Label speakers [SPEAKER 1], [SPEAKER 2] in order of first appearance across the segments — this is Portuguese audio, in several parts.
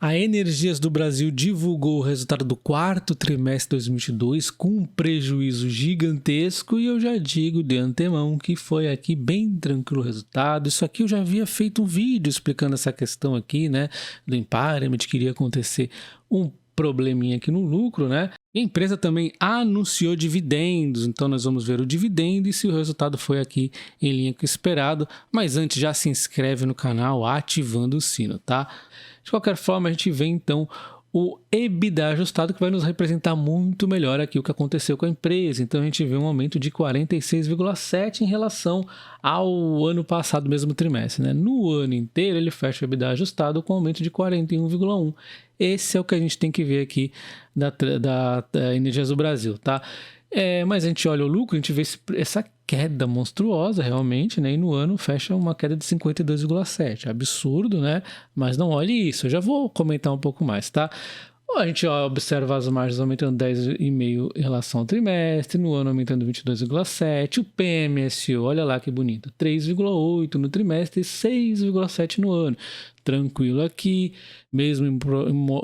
[SPEAKER 1] A Energias do Brasil divulgou o resultado do quarto trimestre de 2022 com um prejuízo gigantesco e eu já digo de antemão que foi aqui bem tranquilo o resultado. Isso aqui eu já havia feito um vídeo explicando essa questão aqui, né, do impairment, que iria acontecer um probleminha aqui no lucro, né? A empresa também anunciou dividendos, então nós vamos ver o dividendo e se o resultado foi aqui em linha com o esperado. Mas antes, já se inscreve no canal ativando o sino, tá? De qualquer forma, a gente vê então o EBITDA ajustado, que vai nos representar muito melhor aqui o que aconteceu com a empresa. Então a gente vê um aumento de 46,7 em relação ao ano passado, mesmo trimestre, né? No ano inteiro ele fecha o EBITDA ajustado com um aumento de 41,1. Esse é o que a gente tem que ver aqui da Energias do Brasil, tá? Mas a gente olha o lucro, a gente vê essa queda monstruosa realmente, né? E no ano fecha uma queda de 52,7. Absurdo, né? Mas não olhe isso, eu já vou comentar um pouco mais, tá? A gente observa as margens aumentando 10,5% em relação ao trimestre, no ano aumentando 22,7%, o PMSO, olha lá que bonito, 3,8% no trimestre e 6,7% no ano. Tranquilo aqui, mesmo em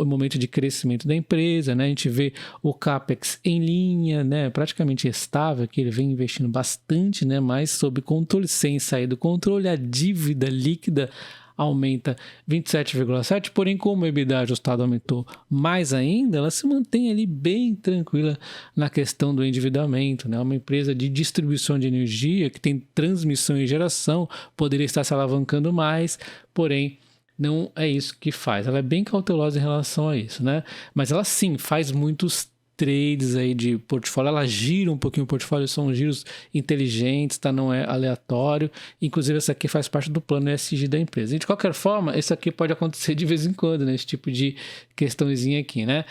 [SPEAKER 1] momento de crescimento da empresa, né? A gente vê o CAPEX em linha, né? Praticamente estável, que ele vem investindo bastante, né? Mas sob controle, sem sair do controle, a dívida líquida aumenta 27,7%, porém como o EBITDA ajustado aumentou mais ainda, ela se mantém ali bem tranquila na questão do endividamento, né? Uma empresa de distribuição de energia que tem transmissão e geração, poderia estar se alavancando mais, porém não é isso que faz. Ela é bem cautelosa em relação a isso, né? Mas ela sim faz muitos trades aí de portfólio, ela gira um pouquinho o portfólio, são giros inteligentes, tá? Não é aleatório, inclusive essa aqui faz parte do plano ESG da empresa. E de qualquer forma, isso aqui pode acontecer de vez em quando, né? Esse tipo de questãozinha aqui, né?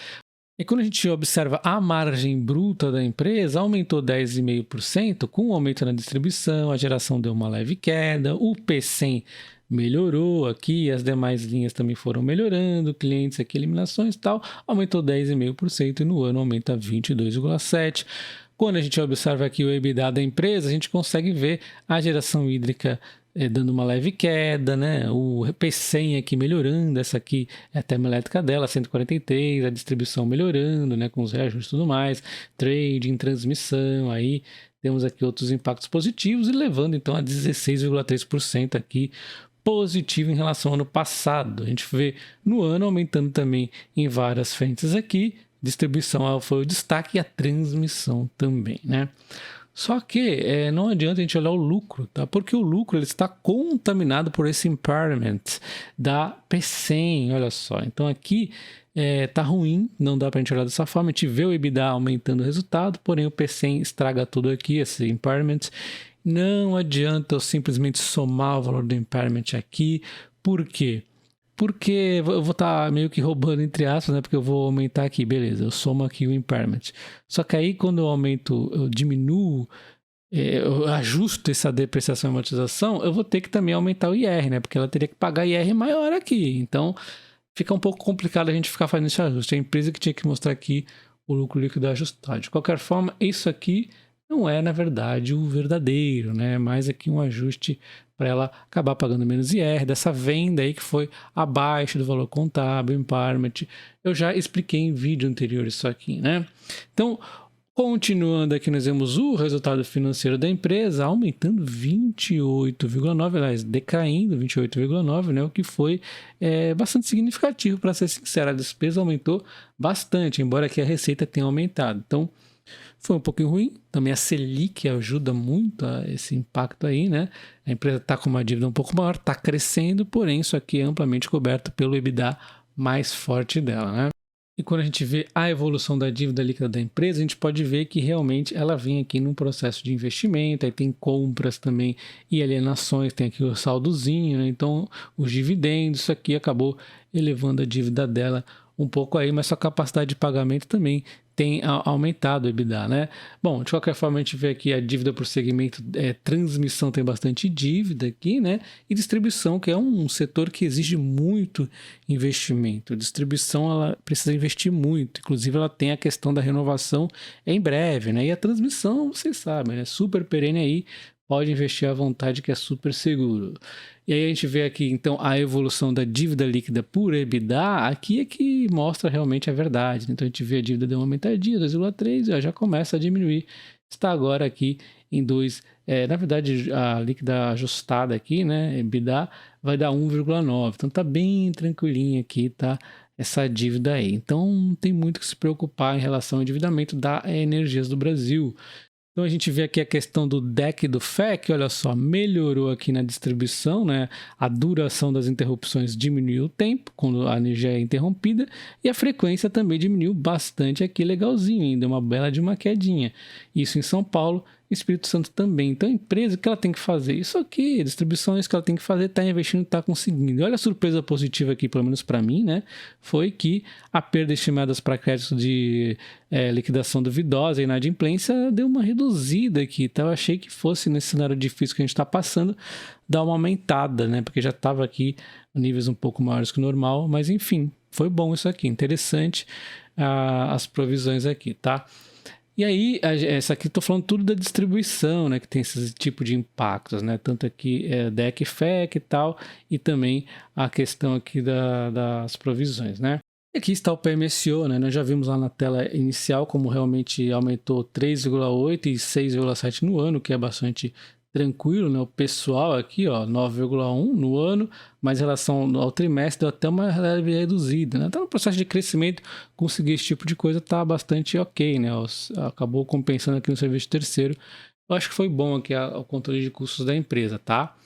[SPEAKER 1] E quando a gente observa a margem bruta da empresa, aumentou 10,5%, com um aumento na distribuição, a geração deu uma leve queda, o P100 melhorou aqui, as demais linhas também foram melhorando, clientes aqui, eliminações e tal, aumentou 10,5% e no ano aumenta 22,7%. Quando a gente observa aqui o EBITDA da empresa, a gente consegue ver a geração hídrica dando uma leve queda, né? O P100 aqui melhorando, essa aqui é a termoelétrica dela, 143, a distribuição melhorando, né? Com os reajustes e tudo mais, trading, transmissão, aí temos aqui outros impactos positivos e levando então a 16,3% aqui positivo em relação ao ano passado. A gente vê no ano aumentando também em várias frentes aqui, distribuição foi o destaque e a transmissão também, né? Só que não adianta a gente olhar o lucro, tá? Porque o lucro ele está contaminado por esse impairment da P100, olha só. Então aqui tá ruim, não dá para a gente olhar dessa forma. A gente vê o EBITDA aumentando o resultado, porém o P100 estraga tudo aqui, esse impairment. Não adianta eu simplesmente somar o valor do impairment aqui. Por quê? Porque eu vou estar meio que roubando entre aspas, né? Porque eu vou aumentar aqui, beleza, eu somo aqui o impairment. Só que aí quando eu aumento, eu diminuo, eu ajusto essa depreciação e amortização, eu vou ter que também aumentar o IR, né? Porque ela teria que pagar IR maior aqui. Então fica um pouco complicado a gente ficar fazendo esse ajuste. É a empresa que tinha que mostrar aqui o lucro líquido ajustado. De qualquer forma, isso aqui não é, na verdade, o verdadeiro, né? Mais aqui um ajuste para ela acabar pagando menos IR, dessa venda aí que foi abaixo do valor contábil, impairment. Eu já expliquei em vídeo anterior isso aqui, né? Então, continuando aqui, nós vemos o resultado financeiro da empresa aumentando 28,9%, aliás, decaindo 28,9%, né? O que foi bastante significativo, para ser sincero. A despesa aumentou bastante, embora aqui a receita tenha aumentado. Então, foi um pouquinho ruim, também a Selic ajuda muito a esse impacto aí, né? A empresa está com uma dívida um pouco maior, está crescendo, porém isso aqui é amplamente coberto pelo EBITDA mais forte dela, né? E quando a gente vê a evolução da dívida líquida da empresa, a gente pode ver que realmente ela vem aqui num processo de investimento, aí tem compras também e alienações, tem aqui o saldozinho, né? Então os dividendos, isso aqui acabou elevando a dívida dela um pouco aí, mas sua capacidade de pagamento também tem aumentado o EBITDA, né? Bom, de qualquer forma, a gente vê aqui a dívida por segmento, transmissão tem bastante dívida aqui, né? E distribuição, que é um setor que exige muito investimento. Distribuição, ela precisa investir muito, inclusive ela tem a questão da renovação em breve, né? E a transmissão, vocês sabem, né? Super perene aí, pode investir à vontade que é super seguro. E aí a gente vê aqui então a evolução da dívida líquida por EBITDA, aqui é que mostra realmente a verdade. Então a gente vê a dívida deu uma aumentadinha, 2,3, já começa a diminuir. Está agora aqui em 2, na verdade a líquida ajustada aqui, né, EBITDA, vai dar 1,9. Então tá bem tranquilinho aqui, tá? Essa dívida aí. Então não tem muito que se preocupar em relação ao endividamento da Energias do Brasil. Então a gente vê aqui a questão do DEC e do FEC, olha só, melhorou aqui na distribuição, né? A duração das interrupções diminuiu o tempo, quando a energia é interrompida, e a frequência também diminuiu bastante aqui, legalzinho ainda, uma bela de uma quedinha. Isso em São Paulo, Espírito Santo também. Então a empresa, o que ela tem que fazer? Isso aqui, distribuição, isso que ela tem que fazer, está investindo, está conseguindo. E olha a surpresa positiva aqui, pelo menos para mim, né? Foi que a perda estimada para créditos de liquidação duvidosa e inadimplência deu uma reduzida aqui. Então eu achei que fosse, nesse cenário difícil que a gente está passando, dar uma aumentada, né? Porque já estava aqui níveis um pouco maiores que o normal, mas enfim, foi bom isso aqui, interessante as provisões aqui, tá? E aí, essa aqui estou falando tudo da distribuição, né, que tem esse tipo de impactos, né, tanto aqui DEC, FEC e tal, e também a questão aqui das provisões, né. E aqui está o PMSO, né, nós já vimos lá na tela inicial como realmente aumentou 3,8 e 6,7 no ano, que é bastante tranquilo, né, o pessoal aqui, ó, 9,1 no ano, mas em relação ao trimestre deu até uma leve reduzida, né? Então no processo de crescimento, conseguir esse tipo de coisa tá bastante ok, né? Acabou compensando aqui no serviço terceiro. Eu acho que foi bom aqui o controle de custos da empresa, tá?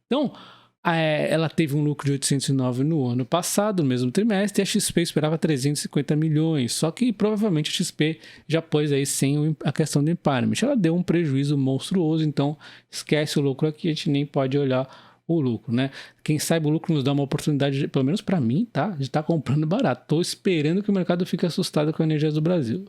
[SPEAKER 1] Então, ela teve um lucro de 809 no ano passado, no mesmo trimestre, e a XP esperava 350 milhões, só que provavelmente a XP já pôs aí sem a questão do impairment. Ela deu um prejuízo monstruoso, então esquece o lucro aqui, a gente nem pode olhar o lucro, né? Quem sabe o lucro nos dá uma oportunidade, pelo menos para mim, tá? De estar comprando barato. Estou esperando que o mercado fique assustado com a Energias do Brasil.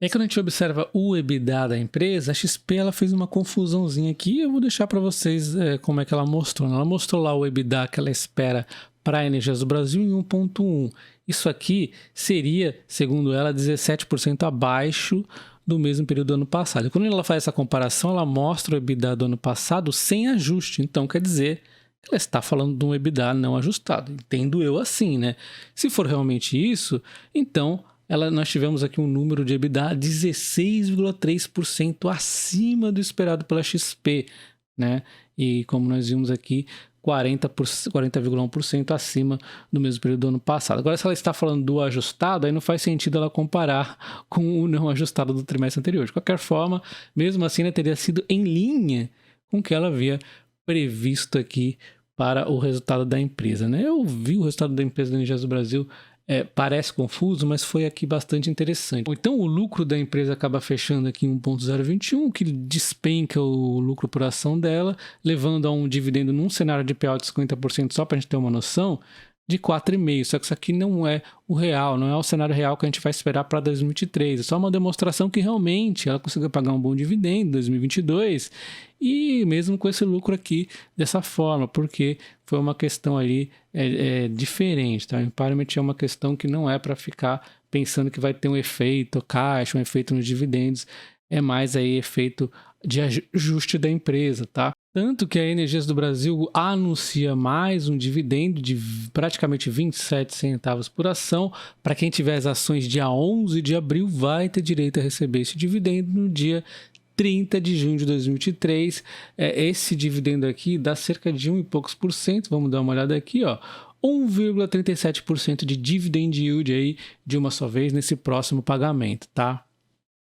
[SPEAKER 1] E aí, quando a gente observa o EBITDA da empresa, a XP ela fez uma confusãozinha aqui. Eu vou deixar para vocês como é que ela mostrou. Ela mostrou lá o EBITDA que ela espera para a Energias do Brasil em 1,1. Isso aqui seria, segundo ela, 17% abaixo do mesmo período do ano passado. E quando ela faz essa comparação, ela mostra o EBITDA do ano passado sem ajuste. Então, quer dizer, ela está falando de um EBITDA não ajustado. Entendo eu assim, né? Se for realmente isso, então nós tivemos aqui um número de EBITDA 16,3% acima do esperado pela XP, né? E como nós vimos aqui, 40,1% acima do mesmo período do ano passado. Agora, se ela está falando do ajustado, aí não faz sentido ela comparar com o não ajustado do trimestre anterior. De qualquer forma, mesmo assim, né, teria sido em linha com o que ela havia previsto aqui para o resultado da empresa, né? Eu vi o resultado da empresa da Energias do Brasil, parece confuso, mas foi aqui bastante interessante. Então, o lucro da empresa acaba fechando aqui em 1,021, que despenca o lucro por ação dela, levando a um dividendo num cenário de payout de 50%, só para a gente ter uma noção, de 4,5. Só que isso aqui não é o real, não é o cenário real que a gente vai esperar para 2023. É só uma demonstração que realmente ela conseguiu pagar um bom dividendo em 2022 e mesmo com esse lucro aqui dessa forma, porque foi uma questão ali diferente, tá? O impairment é uma questão que não é para ficar pensando que vai ter um efeito caixa, um efeito nos dividendos, é mais aí efeito de ajuste da empresa, tá? Tanto que a Energias do Brasil anuncia mais um dividendo de praticamente 27 centavos por ação. Para quem tiver as ações dia 11 de abril, vai ter direito a receber esse dividendo no dia 30 de junho de 2023. Esse dividendo aqui dá cerca de 1 e poucos por cento. Vamos dar uma olhada aqui, ó. 1,37% de dividend yield aí de uma só vez nesse próximo pagamento, tá?